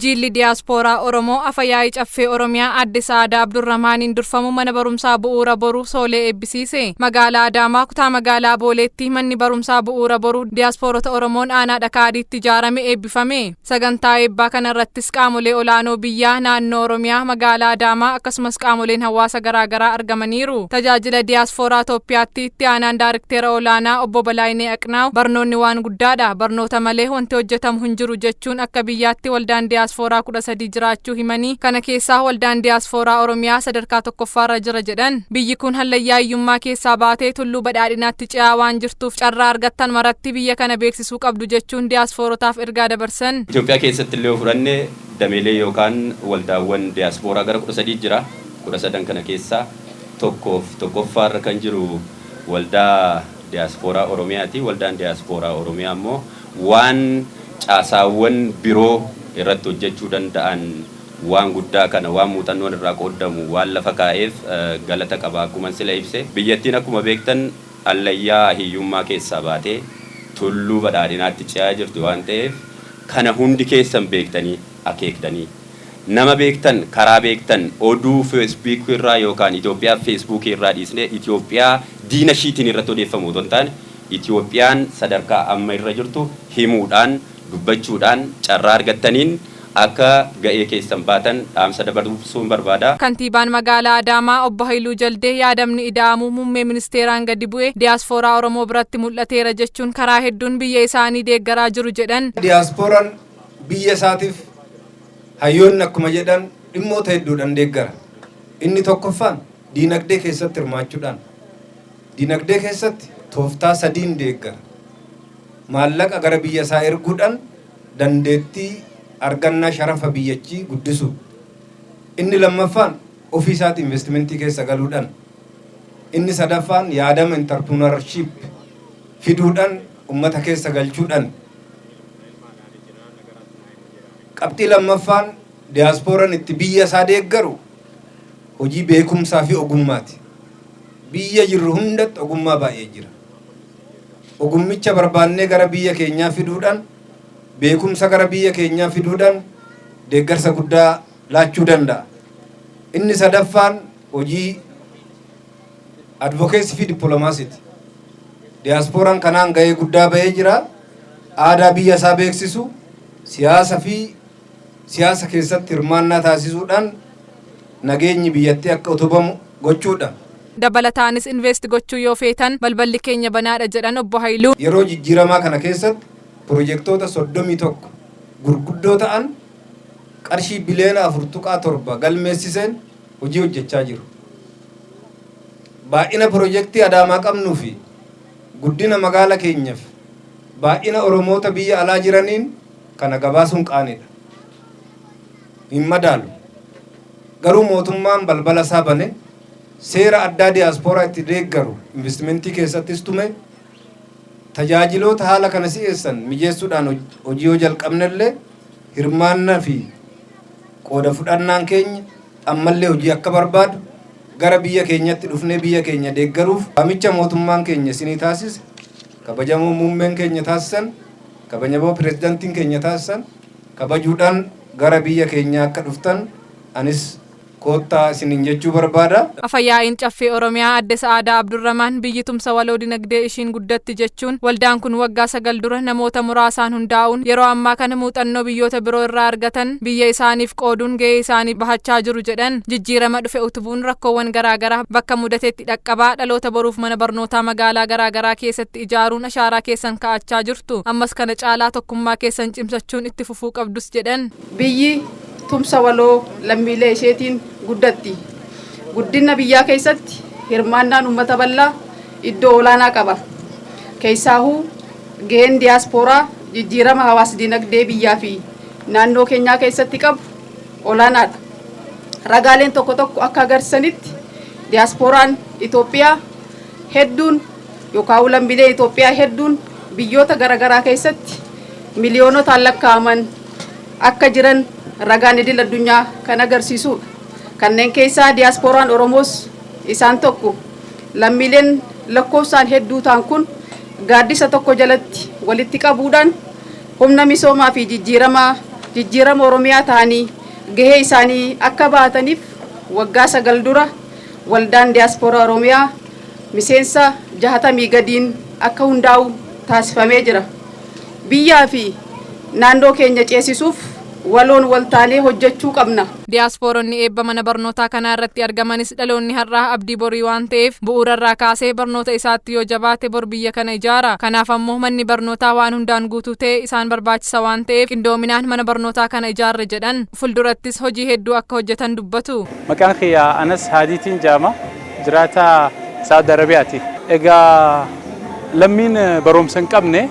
Jilli Diyaaspooraa Oromoo Afyaa'ii Caffee Oromiyaa Aadde Saadaa Abdurrahmaaniin durfamu mana barumsaa bu'uura boruu Soolee eebbisiise. Magaalaa Adaamaa kutaa magaalaa Booleetti manni barumsaa bu'uura boruu Diyaasporota Oromoon aanaa Dhakaadiitti ijaarame eebbifame. Sagantaa eebbaa kana irrattis qaamolee olaanoo biyyaa naannoo Oromiyaa magaalaa Adaamaa akkasumas qaamoleen hawaasa garaagaraa argamaniiru. Tajaajila Diyaaspooraa Itoophiyaatti itti aanaan Daayirikteera olaanaa obbo Balaayinee Aqnaaw barnoonni waan guddaadha. Barnoota malee wanti hojjetamu hin jiru jechuun akka biyyaatti waldaan Diyaaspooraa 13 jiraachuu himanii kana keessaa waldaan Diyaaspooraa Oromiyaa sadarkaa tokkoffaarra jira jedhan. Biyyi kun hallayyaayyummaa keessaa baatee tulluu badhaadhinaatti ce'aa waan jirtuuf carraa argattan maratti biyya kana beeksisuu qabdu jechuun Diyaasporotaaf ergaa dabarsan. Itoophiyaa keessatti illee fudhannee dameelee yookaan waldaawwan Diyaaspooraa gara 13 jira. 13 kana keessaa tokkoffaarra kan jiru waldaa Diyaaspooraa Oromiyaati. Waldaan Diyaaspooraa Oromiyaa immoo waan caasaawwan biroo irratti hojjechuu danda'an waan guddaa kana waan muuxannoon irraa qoodamu waan lafa kaa'eef galata qaba. Akkuma sila ibse biyyattiin akkuma beektan allayyaa hiyyummaa keessaa baatee tulluu badhaadhinaatti ce'aa jirtu waan ta'eef kana hundi keessan beektanii akeektanii nama beektan karaa beektan oduu Facebook irraa yookaan Itoophiyaa Facebook irraa dhiisnee Itoophiyaa diina shiitiin irratti odeeffamu otoo hin taane Itoophiyaan sadarkaa amma irra jirtu himuudhaan dubbachuudhaan carraa argattaniin akka ga'ee keessan baatan dhaamsa dabarsuun barbaada. Kantiibaan magaalaa Adaamaa obbo Haayiluu Jaldee yaadamni ida'amuu muummee ministeeraan gadi bu'ee Diyaaspooraa Oromoo biratti mul'ateera jechuun karaa hedduun biyya isaanii deeggaraa jiru jedhan. Diyaaspooraan biyya isaatiif hayyoonni akkuma jedhan dhimmoota hedduudhaan deeggara. Inni tokkoffaan diinagdee keessatti hirmaachuudhaan. Diinagdee keessatti tooftaa sadiin deeggara. Maallaqa gara biyya isaa erguudhaan dandeettii argannaa sharafa biyyachii guddisu. Inni lammaffaan ofii isaatti investimentii keessa galuudhaan. Inni sadaffaan yaadama entrepreneurship fiduudhaan ummata keessa galchuudhaan. Qabxii lammaffaan Diyaasporaan itti biyya isaa deeggaru hojii beekumsaa fi ogummaati. Biyya jirru hundatti ogummaa baay'ee jira. Ogummicha barbaannee gara biyya keenyaa fiduudhaan beekumsa gara biyya keenyaa fiduudhaan deeggarsa guddaa laachuu danda'a. Inni sadaffaan hojii advocacy fi dippiloomaasiiti. Diyaasporaan kanaan ga'ee guddaa bahee jira. Aadaa biyya isaa beeksisu, siyaasa keessatti hirmaannaa taasisuudhaan nageenyi biyyattii akka utubamu gochuudha. Dabalataanis invest gochuu yoo feetan balballi keenya banaadha jedhan obbo Haayiluu. Yeroo jijjiiramaa kana keessatti piroojeektoota 31 gurguddoo ta'an qarshii biliyoona 4.7 galmeessiseen hojii hojjechaa jiru. Baay'ina piroojeektii Adaamaa qabnuu fi guddina magaalaa keenyaaf baay'ina Oromoota biyya alaa jiraniin kana gabaasuun qaanidha. Hin madaalu. Garuu mootummaan balbala isaa bane seera addaa Diyaaspooraa itti deeggaru investimentii keessattis tume tajaajiloota haala kana si'eessan mijeessuudhaan hojii yoo jalqabnellee hirmaannaa fi qooda fudhannaan keenya ammallee hojii akka barbaadu gara biyya keenyatti dhufnee biyya keenya deeggaruuf waamicha mootummaan keenya isinii taasise kabajamoo muummeen keenya taasisan kabajamoo pireezidantiin keenya taasisan kabajuudhaan gara biyya keenya akka dhuftan anis koottaa isiniin jechuu barbaada. Afyaa'iin Caffee Oromiyaa Aadde Saadaa Abdurrahmaan biyyi tumsa waloo dinagdee ishiin guddatti jechuun waldaan kun waggaa 9 dura namoota muraasaan hundaa'uun yeroo ammaa kana muuxannoo biyyoota biroo irraa argatan biyya isaaniif qooduun ga'ee isaanii bahachaa jiru jedhan. Jijjiirama dhufe utubuun rakkoowwan garaagaraa bakka mudateetti dhaqqabaa dhaloota boruuf mana barnootaa magaalaa garaagaraa keessatti ijaaruun ashaaraa keessan kaa'achaa jirtu. Ammas kana caalaa tokkummaa keessan cimsachuun itti fufuu qabdus jedhan. Biyyi tumsa waloo lammiilee isheetiin guddatti. Guddina biyyaa keessatti hirmaannaan uummata bal'aa iddoo olaanaa qaba. Keessaahuu ga'een Diyaaspooraa jijjiirama hawaas dinagdee biyyaa fi naannoo keenyaa keessatti qabu olaanaadha. Ragaaleen tokko akka agarsiisanitti Diyaasporaan Itoophiyaa hedduun yookaan lammiilee Itoophiyaa hedduun biyyoota garaagaraa keessatti miliyoonotaan lakkaa'aman akka jiran ragaan idil addunyaa kan agarsiisudha. Kanneen keessaa Diyaasporaan Oromoos isaan tokko. Lammiileen lakkoofsaan hedduu ta'an kun gaaddisa tokko jalatti walitti qabuudhaan humna misoomaa fi jijjiiramaa jijjiirama Oromiyaa ta'anii gahee isaanii akka baataniif waggaa 9 dura waldaan diyaaspooraa Oromiyaa miseensa 60 gadiin akka hundaa'u taasifamee jira. Biyyaa fi naannoo keenya ceesisuuf waloon waltaanee hojjechuu qabna. Diyaaspooronni eebba mana barnootaa kanaa irratti argamanis dhaloonni har'aa abdii borii waan ta'eef bu'uurarraa kaasee barnoota isaatti yoo jabaate bor biyya kana ijaara. Kanaaf ammoo manni barnootaa waan hundaan guutuu ta'e isaan barbaachisa waan ta'eef qindoominaan mana barnootaa kana ijaarre jedhan fuldurattis hojii hedduu akka hojjetan dubbatu. Maqaan kiyya Anas Haadiitiin Jaama jiraata Saudi Arabiyaati. Egaa lammiin barumsa hin qabne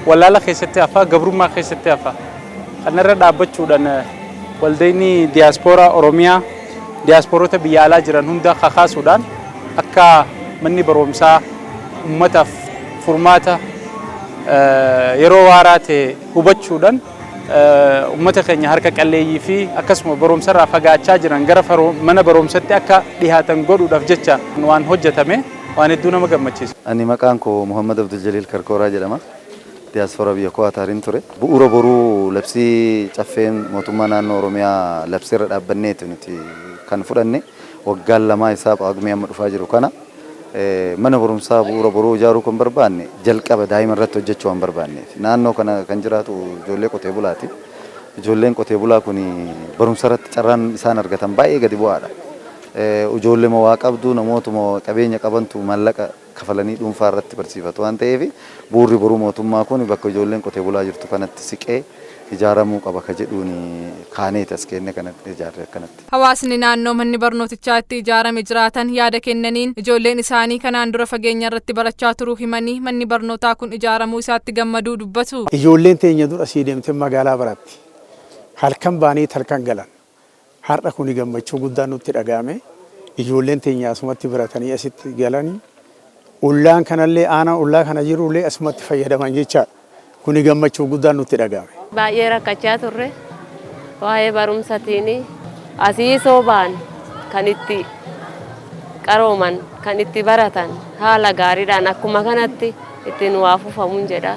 wallaala keessatti hafa gabrummaa keessatti hafa. Kanarra dhaabbachuudhaan waldayni diyaaspooraa Oromiyaa diyaasporoota biyya alaa jiran hunda kakaasuudhaan akka manni barumsaa uummataaf furmaata yeroo waaraa ta'e hubachuudhaan uummata keenya harka qalleeyyii fi akkasuma barumsarraa fagaachaa jiran gara mana barumsaatti akka dhihaatan godhuudhaaf jecha waan hojjetame waan hedduu nama gammachiisa. Ani maqaan koo Muhammad Abdul Jalil Karkooraa jedhama. Diyaaspooraa biyya Kuwaataarin ture. Bu'uura boruu labsii caffeen mootummaa naannoo Oromiyaa labsiirra dhaabbanneeti nuti kan fudhanne waggaan lamaa isaa Phaagmee amma dhufaa jiru kana mana barumsaa bu'uura boruu ijaaruu kan barbaanne jalqaba daa'ima irratti hojjechuu waan barbaanneef. Naannoo kana kan jiraatu ijoollee qotee bulaati. Ijoolleen qotee bulaa kun barumsa irratti carraan isaan argatan baay'ee gadi bu'aadha. Ijoollee waa qabdu namootuma qabeenya qabantu maallaqa kafalanii dhuunfaa irratti barsiifatu waan ta'eef bu'uurri boruu mootummaa kun bakka ijoolleen qotee bulaa jirtu kanatti siqee ijaaramuu qaba ka jedhuun kaaneeti as kenne kanatti ijaarre akkanatti. Hawaasni naannoo manni barnootichaa itti ijaarame jiraatan yaada kennaniin ijoolleen isaanii kanaan dura fageenya irratti barachaa turuu himanii manni barnootaa kun ijaaramuu isaatti gammaduu dubbatu. Ijoolleen teenya dura asii deemtee magaalaa baratti halkan baanii halkan galan har'a kun gammachuu guddaa nutti dhaga'ame. Ijoolleen teenya asumatti baratanii asitti galanii ullaan kanallee aanaa ullaa kana jirullee asumatti fayyadaman jechaadha. Kuni gammachuu guddaa nutti dhaga'ame. Baay'ee rakkachaa turre waa'ee barumsatiin asii soobaan kan itti qarooman kan itti baratan haala gaariidhaan akkuma kanatti ittiin waa fufamuun jedha.